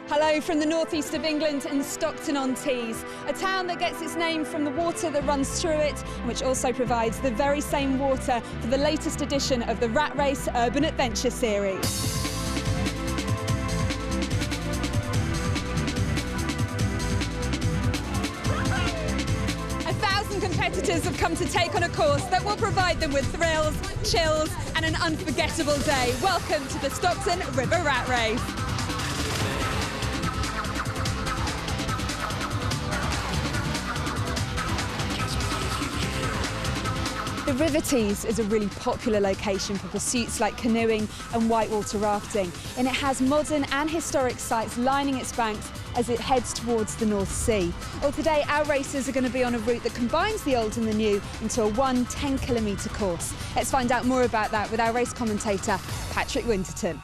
Hello from the northeast of England in Stockton-on-Tees, a town that gets its name from the water that runs through it, which also provides the very same water for the latest edition of the Rat Race Urban Adventure series. Competitors have come to take on a course that will provide them with thrills, chills and an unforgettable day. Welcome to the Stockton River Rat Race. The River Tees is a really popular location for pursuits like canoeing and whitewater rafting, and it has modern and historic sites lining its banks as it heads towards the North Sea. Well, today our racers are going to be on a route that combines the old and the new into a 10-kilometre course. Let's find out more about that with our race commentator, Patrick Winterton.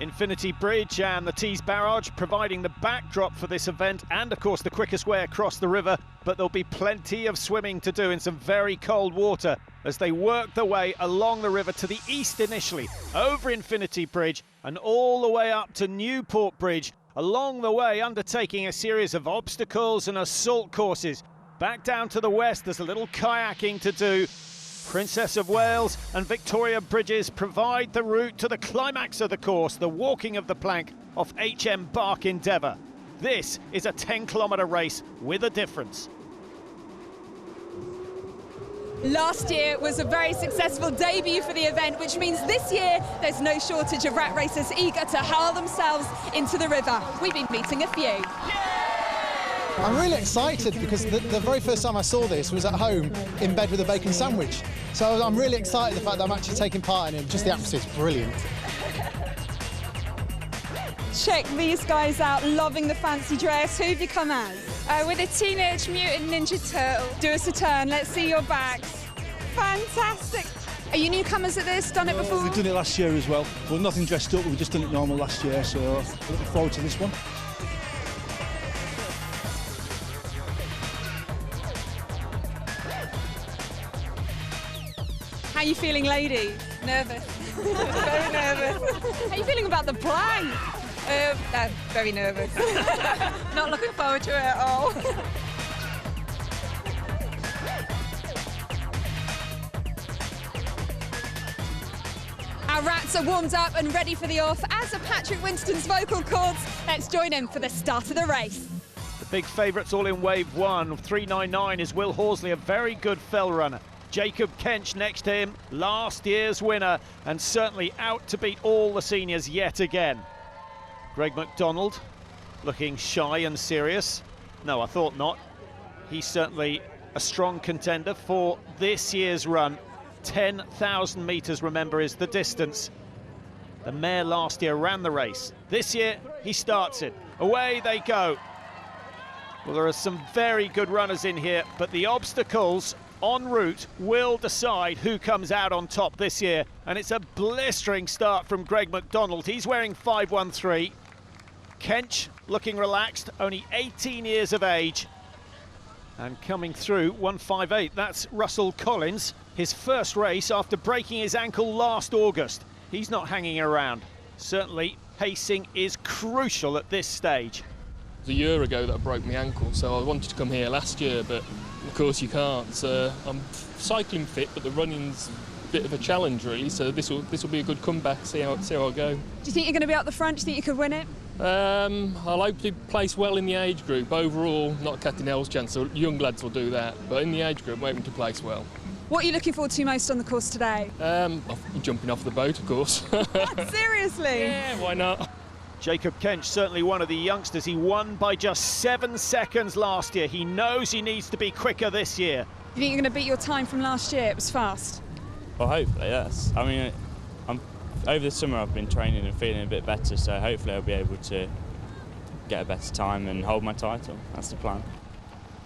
Infinity Bridge and the Tees Barrage providing the backdrop for this event and of course the quickest way across the river, but there'll be plenty of swimming to do in some very cold water as they work their way along the river to the east initially, over Infinity Bridge and all the way up to Newport Bridge, along the way undertaking a series of obstacles and assault courses. Back down to the west there's a little kayaking to do. Princess of Wales and Victoria Bridges provide the route to the climax of the course, the walking of the plank off HM Bark Endeavour. This is a 10-kilometre race with a difference. Last year was a very successful debut for the event, which means this year there's no shortage of rat racers eager to hurl themselves into the river. We've been meeting a few. I'm really excited because the very first time I saw this was at home in bed with a bacon sandwich. So I'm really excited the fact that I'm actually taking part in it. Just the atmosphere's brilliant. Check these guys out, loving the fancy dress. Who have you come as? With a Teenage Mutant Ninja Turtle. Do us a turn, let's see your backs. Fantastic. Are you newcomers at this? Done it before? We've done it last year as well. Well, nothing dressed up, we've just done it normal last year, so looking forward to this one. How are you feeling, ladies? Nervous. Very nervous. How are you feeling about the plank? Very nervous. Not looking forward to it at all. Our rats are warmed up and ready for the off. As are Patrick Winston's vocal cords, let's join him for the start of the race. The big favourites all in wave one. 399 is Will Horsley, a very good fell runner. Jacob Kench next to him, last year's winner, and certainly out to beat all the seniors yet again. Greg McDonald looking shy and serious. No, I thought not. He's certainly a strong contender for this year's run. 10,000 metres, remember, is the distance. The mare last year ran the race. This year, he starts it. Away they go. Well, there are some very good runners in here, but the obstacles en route will decide who comes out on top this year, and it's a blistering start from Greg McDonald. He's wearing 513. Kench looking relaxed, only 18 years of age, and coming through 158. That's Russell Collins, his first race after breaking his ankle last August. He's not hanging around. Certainly pacing is crucial at this stage. It was a year ago that I broke my ankle, so I wanted to come here last year, but of course you can't. So I'm cycling fit, but the running's a bit of a challenge really, so this will be a good comeback, see how I go. Do you think you're going to be up the front? Do you think you could win it? I'll hope to place well in the age group. Overall, not a cat and hell's chance, so young lads will do that, but in the age group I'm hoping to place well. What are you looking forward to most on the course today? Jumping off the boat, of course. Seriously? Yeah, why not? Jacob Kench, certainly one of the youngsters. He won by just 7 seconds last year. He knows he needs to be quicker this year. You think you're going to beat your time from last year? It was fast. Well, hopefully, yes. I mean, over the summer I've been training and feeling a bit better, so hopefully I'll be able to get a better time and hold my title. That's the plan.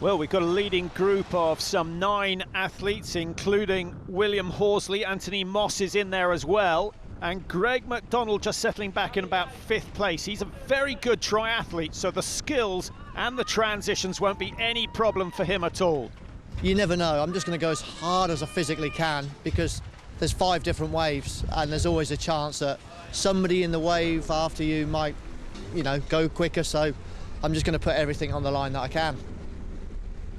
Well, we've got a leading group of some 9 athletes, including William Horsley. Anthony Moss is in there as well. And Greg McDonald just settling back in about 5th place. He's a very good triathlete, so the skills and the transitions won't be any problem for him at all. You never know. I'm just going to go as hard as I physically can because there's 5 different waves and there's always a chance that somebody in the wave after you might you know, go quicker. So I'm just going to put everything on the line that I can.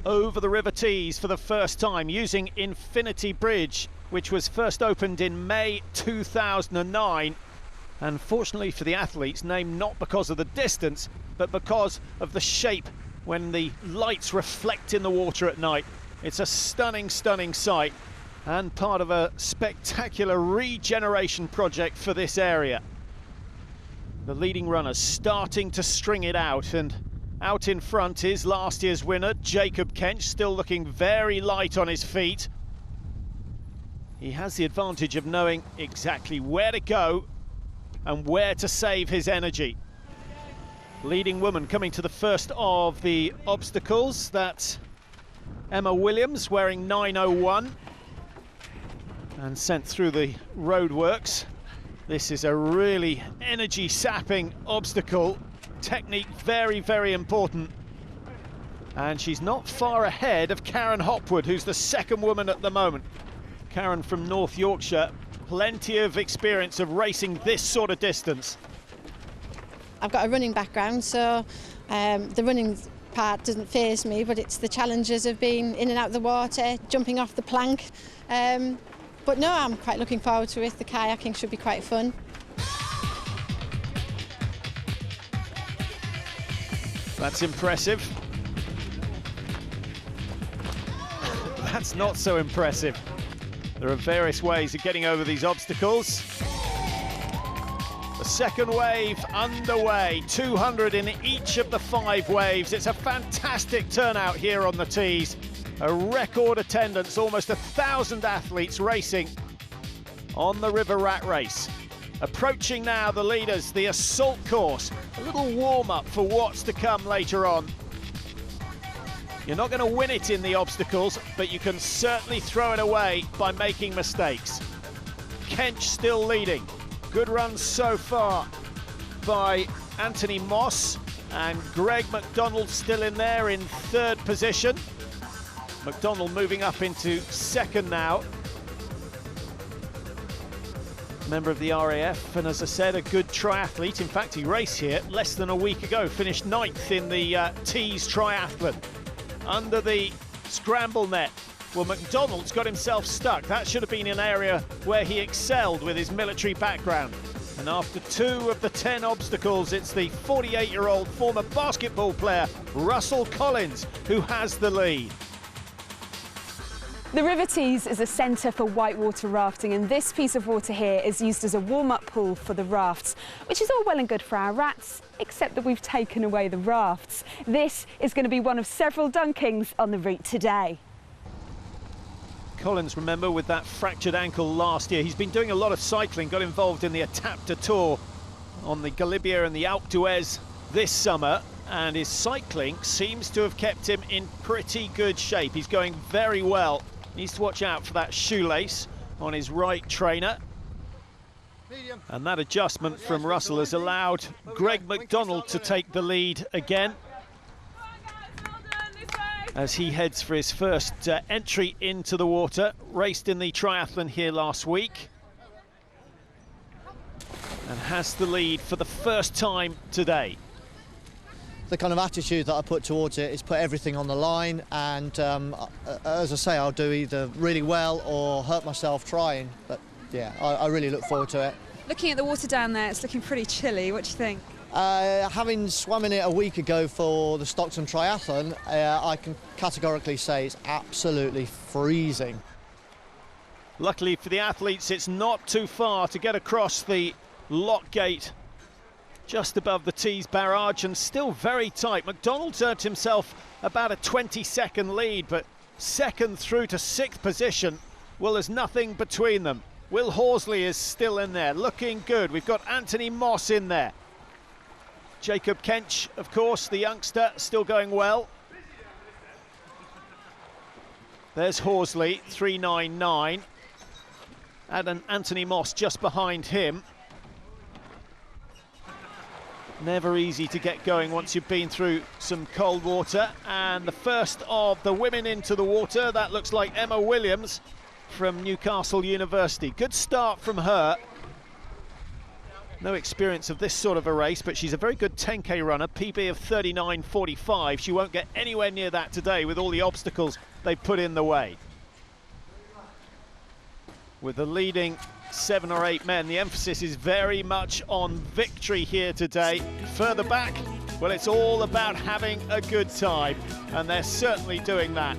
Over the River Tees for the first time using Infinity Bridge, which was first opened in May 2009. And fortunately for the athletes, named not because of the distance, but because of the shape when the lights reflect in the water at night. It's a stunning, stunning sight and part of a spectacular regeneration project for this area. The leading runners starting to string it out, and out in front is last year's winner, Jacob Kench, still looking very light on his feet. He has the advantage of knowing exactly where to go and where to save his energy. Leading woman coming to the first of the obstacles, that's Emma Williams, wearing 9:01 and sent through the roadworks. This is a really energy-sapping obstacle. Technique very, very important. And she's not far ahead of Karen Hopwood, who's the second woman at the moment. Karen from North Yorkshire, plenty of experience of racing this sort of distance. I've got a running background, so the running part doesn't faze me, but it's the challenges of being in and out of the water, jumping off the plank. But no, I'm quite looking forward to it. The kayaking should be quite fun. That's impressive. That's not so impressive. There are various ways of getting over these obstacles. The second wave underway, 200 in each of the 5 waves. It's a fantastic turnout here on the Tees. A record attendance, almost 1,000 athletes racing on the River Rat Race. Approaching now the leaders, the assault course. A little warm-up for what's to come later on. You're not going to win it in the obstacles, but you can certainly throw it away by making mistakes. Kench still leading. Good runs so far by Anthony Moss, and Greg McDonald still in there in 3rd position. McDonald moving up into 2nd now. Member of the RAF, and as I said, a good triathlete. In fact, he raced here less than a week ago, finished 9th in the Tees triathlon. Under the scramble net. Well, McDonald's got himself stuck. That should have been an area where he excelled with his military background. And after 2 of the 10 obstacles, it's the 48-year-old former basketball player, Russell Collins, who has the lead. The River Tees is a centre for whitewater rafting, and this piece of water here is used as a warm-up pool for the rafts, which is all well and good for our rats, except that we've taken away the rafts. This is going to be one of several dunkings on the route today. Collins, remember, with that fractured ankle last year, he's been doing a lot of cycling, got involved in the Étape de Tour on the Galibier and the Alpe d'Huez this summer, and his cycling seems to have kept him in pretty good shape. He's going very well. Needs to watch out for that shoelace on his right trainer. And that adjustment from Russell has allowed Greg McDonald to take the lead again as he heads for his first entry into the water. Raced in the triathlon here last week and has the lead for the first time today. The kind of attitude that I put towards it is put everything on the line, and as I say, I'll do either really well or hurt myself trying. But yeah, I really look forward to it. Looking at the water down there, it's looking pretty chilly. What do you think? Having swum in it a week ago for the Stockton triathlon, I can categorically say it's absolutely freezing. Luckily for the athletes, it's not too far to get across the lock gate just above the Tees barrage, and still very tight. McDonald's earned himself about a 20-second lead, but 2nd through to 6th position, well, there's nothing between them. Will Horsley is still in there, looking good. We've got Anthony Moss in there. Jacob Kench, of course, the youngster, still going well. There's Horsley, 3:99. And Anthony Moss just behind him. Never easy to get going once you've been through some cold water. And the first of the women into the water, that looks like Emma Williams from Newcastle University. Good start from her. No experience of this sort of a race, but she's a very good 10k runner, PB of 39.45. She won't get anywhere near that today with all the obstacles they put in the way. With the leading 7 or 8 men, the emphasis is very much on victory here today. Further back, well, it's all about having a good time, and they're certainly doing that.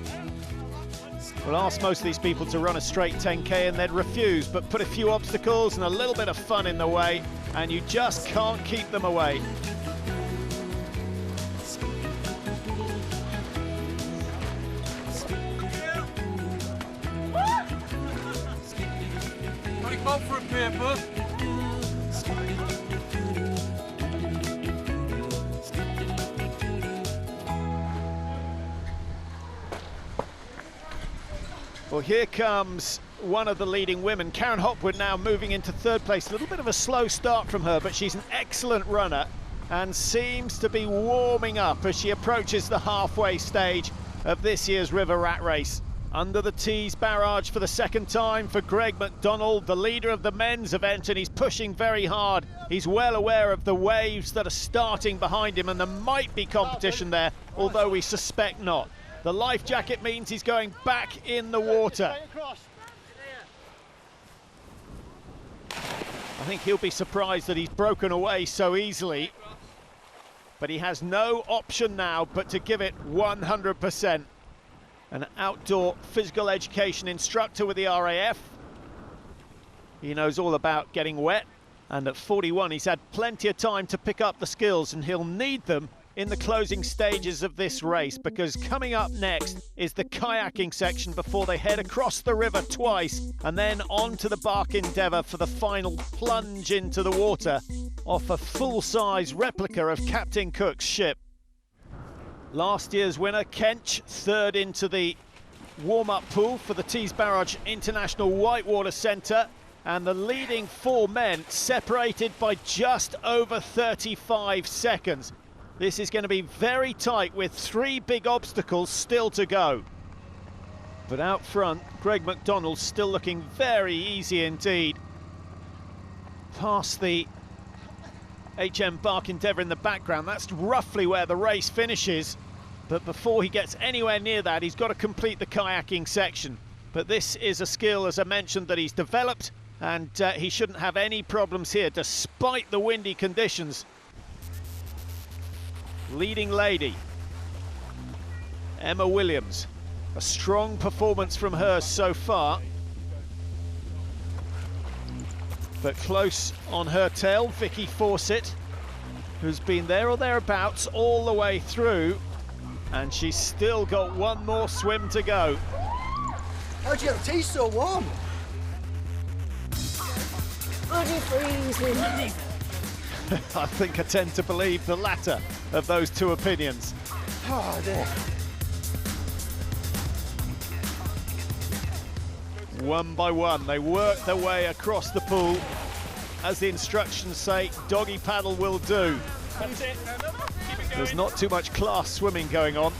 We'll ask most of these people to run a straight 10k and they'd refuse, but put a few obstacles and a little bit of fun in the way, and you just can't keep them away. Go for a paper. Well, here comes one of the leading women. Karen Hopwood now moving into 3rd place. A little bit of a slow start from her, but she's an excellent runner and seems to be warming up as she approaches the halfway stage of this year's River Rat Race. Under the Tees barrage for the 2nd time for Greg McDonald, the leader of the men's event, and he's pushing very hard. He's well aware of the waves that are starting behind him, and there might be competition there, although we suspect not. The life jacket means he's going back in the water. I think he'll be surprised that he's broken away so easily, but he has no option now but to give it 100%. An outdoor physical education instructor with the RAF. He knows all about getting wet, and at 41 he's had plenty of time to pick up the skills, and he'll need them in the closing stages of this race, because coming up next is the kayaking section before they head across the river twice and then on to the Bark Endeavour for the final plunge into the water off a full-size replica of Captain Cook's ship. Last year's winner, Kench, 3rd into the warm-up pool for the Tees Barrage International Whitewater Centre, and the leading 4 men separated by just over 35 seconds. This is going to be very tight with 3 big obstacles still to go. But out front, Greg McDonald still looking very easy indeed. Past the HM Bark Endeavour in the background, that's roughly where the race finishes. But before he gets anywhere near that, he's got to complete the kayaking section. But this is a skill, as I mentioned, that he's developed, and he shouldn't have any problems here, despite the windy conditions. Leading lady, Emma Williams. A strong performance from her so far. But close on her tail, Vicky Fawcett, who's been there or thereabouts all the way through, and she's still got 1 more swim to go. How'd you get the tea so warm? Bloody freezing. I think I tend to believe the latter of those 2 opinions. Oh dear. One by one, they work their way across the pool. As the instructions say, doggy paddle will do. That's it. There's not too much class swimming going on.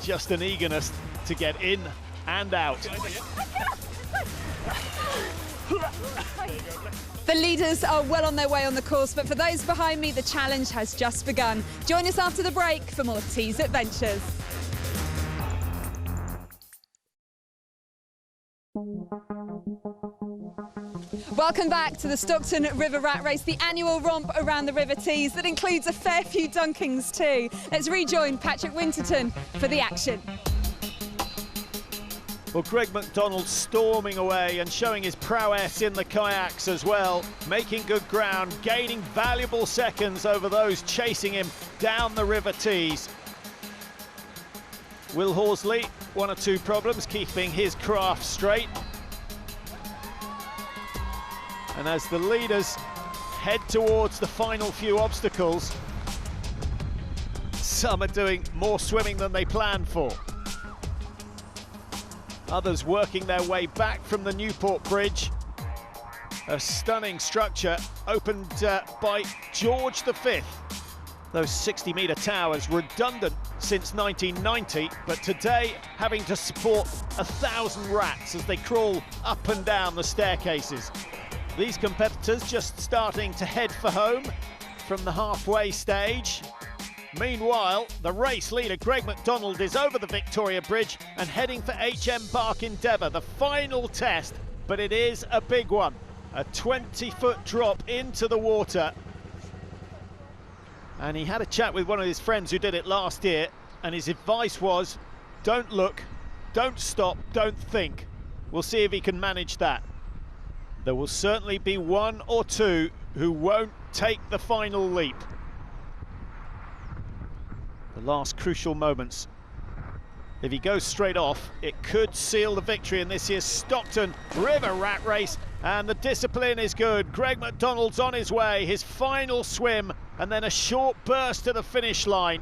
Just an eagerness to get in and out. The leaders are well on their way on the course, but for those behind me, the challenge has just begun. Join us after the break for more Tees Adventures. Welcome back to the Stockton River Rat Race, the annual romp around the River Tees that includes a fair few dunkings too. Let's rejoin Patrick Winterton for the action. Well, Greg McDonald storming away and showing his prowess in the kayaks as well, making good ground, gaining valuable seconds over those chasing him down the River Tees. Will Horsley, 1 or 2 problems, keeping his craft straight. And as the leaders head towards the final few obstacles, some are doing more swimming than they planned for. Others working their way back from the Newport Bridge. A stunning structure opened by George V. Those 60-metre towers, redundant since 1990, but today having to support 1,000 rats as they crawl up and down the staircases. These competitors just starting to head for home from the halfway stage. Meanwhile, the race leader Greg McDonald is over the Victoria Bridge and heading for HM Bark Endeavour, the final test, but it is a big one. A 20-foot drop into the water. And he had a chat with one of his friends who did it last year, and his advice was, don't look, don't stop, don't think. We'll see if he can manage that. There will certainly be one or two who won't take the final leap. The last crucial moments. If he goes straight off, it could seal the victory in this year's Stockton River Rat Race, and the discipline is good. Greg McDonald's on his way, his final swim, and then a short burst to the finish line.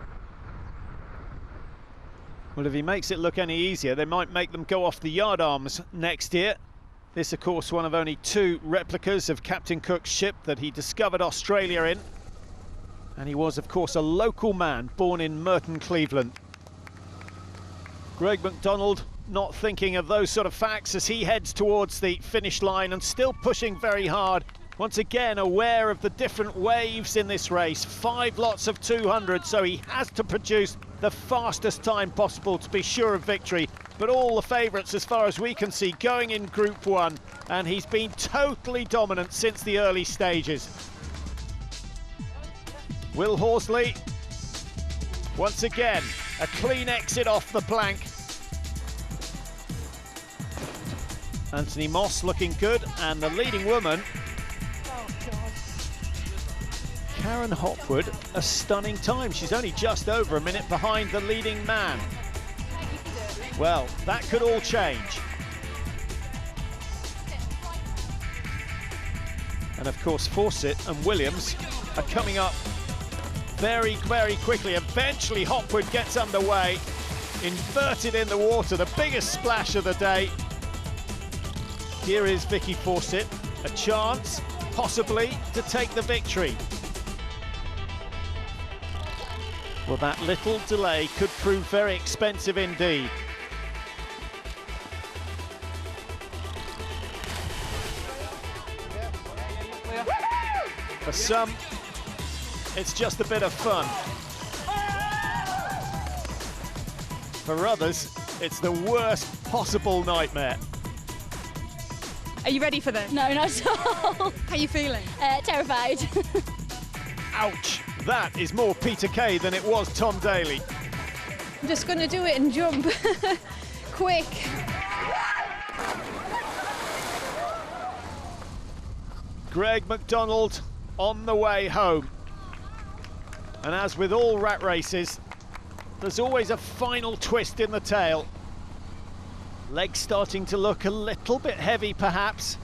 Well, if he makes it look any easier, they might make them go off the yardarms next year. This, of course, one of only 2 replicas of Captain Cook's ship that he discovered Australia in. And he was, of course, a local man born in Merton, Cleveland. Greg McDonald not thinking of those sort of facts as he heads towards the finish line and still pushing very hard. Once again, aware of the different waves in this race. 5 lots of 200, so he has to produce the fastest time possible to be sure of victory. But all the favourites, as far as we can see, going in Group 1, and he's been totally dominant since the early stages. Will Horsley, once again, a clean exit off the plank. Anthony Moss looking good, and the leading woman, Karen Hopwood, a stunning time. She's only just over a minute behind the leading man. Well, that could all change. And of course, Fawcett and Williams are coming up very, very quickly. Eventually, Hopwood gets underway, inverted in the water, the biggest splash of the day. Here is Vicky Fawcett, a chance, possibly, to take the victory. Well, that little delay could prove very expensive indeed. For some, it's just a bit of fun. For others, it's the worst possible nightmare. Are you ready for this? No, not at all. How are you feeling? Terrified. Ouch! That is more Peter Kay than it was Tom Daly. I'm just going to do it and jump. Quick. Greg McDonald on the way home. And as with all rat races, there's always a final twist in the tail. Legs starting to look a little bit heavy, perhaps.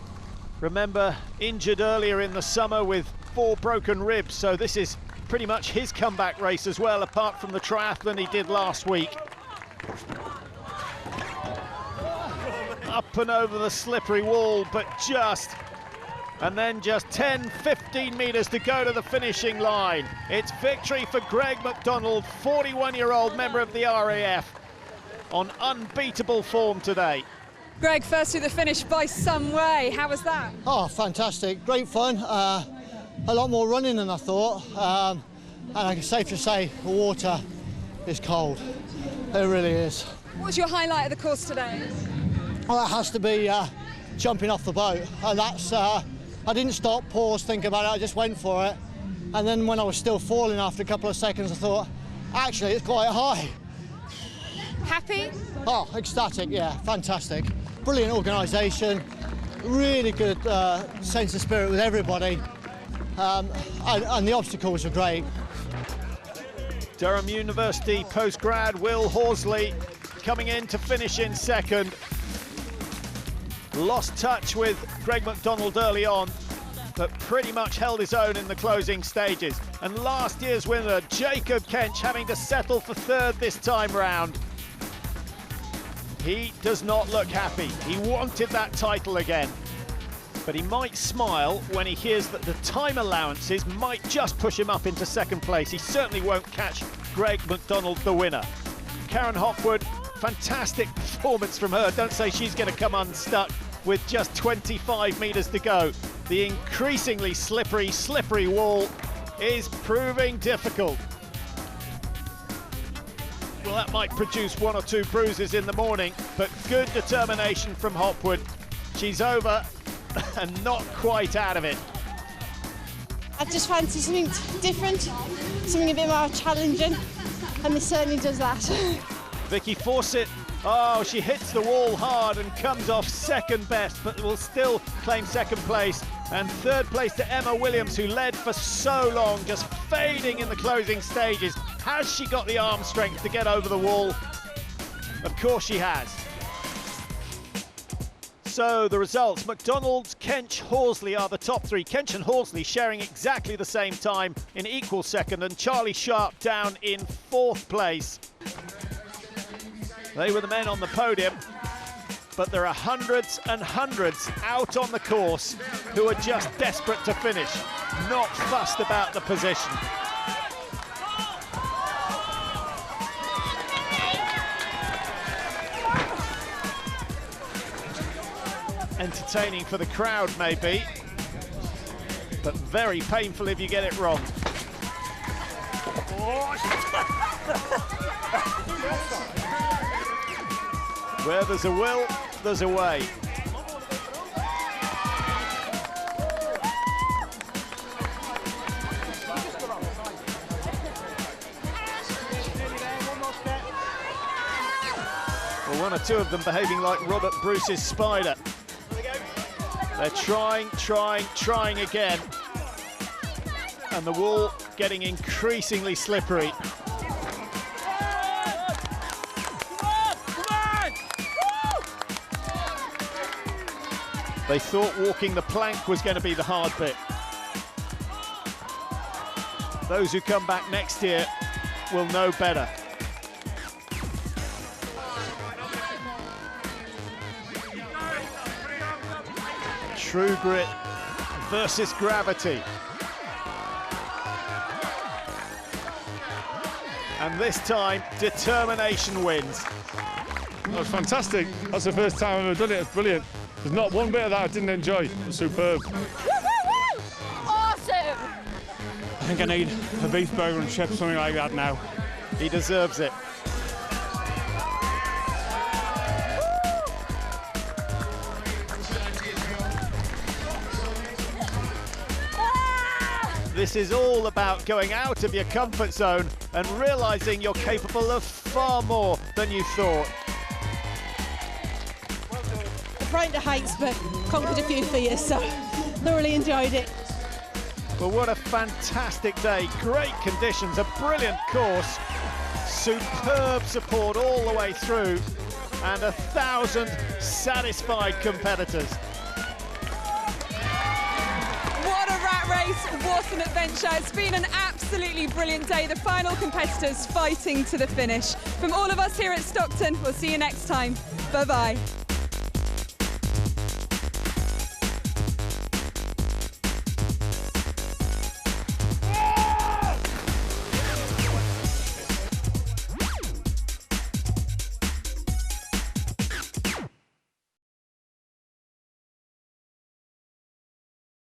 Remember, injured earlier in the summer with 4 broken ribs, so this is pretty much his comeback race as well, apart from the triathlon he did last week. Up and over the slippery wall, but just... And then just 10, 15 metres to go to the finishing line. It's victory for Greg McDonald, 41-year-old member of the RAF, on unbeatable form today. Greg, first to the finish by some way. How was that? Oh, fantastic. Great fun. A lot more running than I thought. And it's safe to say the water is cold. It really is. What's your highlight of the course today? Well, that has to be jumping off the boat. And that's... I didn't stop, pause, think about it, I just went for it. And then when I was still falling after a couple of seconds, I thought, actually, it's quite high. Happy? Oh, ecstatic, yeah, fantastic. Brilliant organisation, really good sense of spirit with everybody. And the obstacles were great. Durham University postgrad Will Horsley coming in to finish in second. Lost touch with Greg McDonald early on, but pretty much held his own in the closing stages. And last year's winner, Jacob Kench, having to settle for third this time round. He does not look happy. He wanted that title again. But he might smile when he hears that the time allowances might just push him up into second place. He certainly won't catch Greg McDonald, the winner. Karen Hopwood, fantastic performance from her. Don't say she's going to come unstuck with just 25 metres to go. The increasingly slippery wall is proving difficult. Well, that might produce 1 or 2 bruises in the morning, but good determination from Hopwood. She's over and not quite out of it. I just fancy something different, something a bit more challenging, and this certainly does that. Vicky Fawcett, oh, she hits the wall hard and comes off second best, but will still claim second place. And third place to Emma Williams, who led for so long, just fading in the closing stages. Has she got the arm strength to get over the wall? Of course she has. So the results, McDonald's, Kench, Horsley are the top 3. Kench and Horsley sharing exactly the same time in equal second, and Charlie Sharp down in 4th place. They were the men on the podium, but there are hundreds and hundreds out on the course who are just desperate to finish, not fussed about the position. Entertaining for the crowd, maybe, but very painful if you get it wrong. Where there's a will, there's a way. Well, 1 or 2 of them behaving like Robert Bruce's spider. They're trying again. And the wall getting increasingly slippery. They thought walking the plank was going to be the hard bit. Those who come back next year will know better. True grit versus gravity. And this time, determination wins. That was fantastic. That's the first time I've ever done it. It's brilliant. There's not one bit of that I didn't enjoy. It was superb. Woo, woo, woo! Awesome! I think I need a beef burger and chips, something like that now. He deserves it. This is all about going out of your comfort zone and realising you're capable of far more than you thought. Frightened of heights, but conquered a few fears, so thoroughly enjoyed it. Well, what a fantastic day. Great conditions, a brilliant course, superb support all the way through, and 1,000 satisfied competitors. What a rat race, what an adventure. It's been an absolutely brilliant day. The final competitors fighting to the finish. From all of us here at Stockton, we'll see you next time. Bye-bye.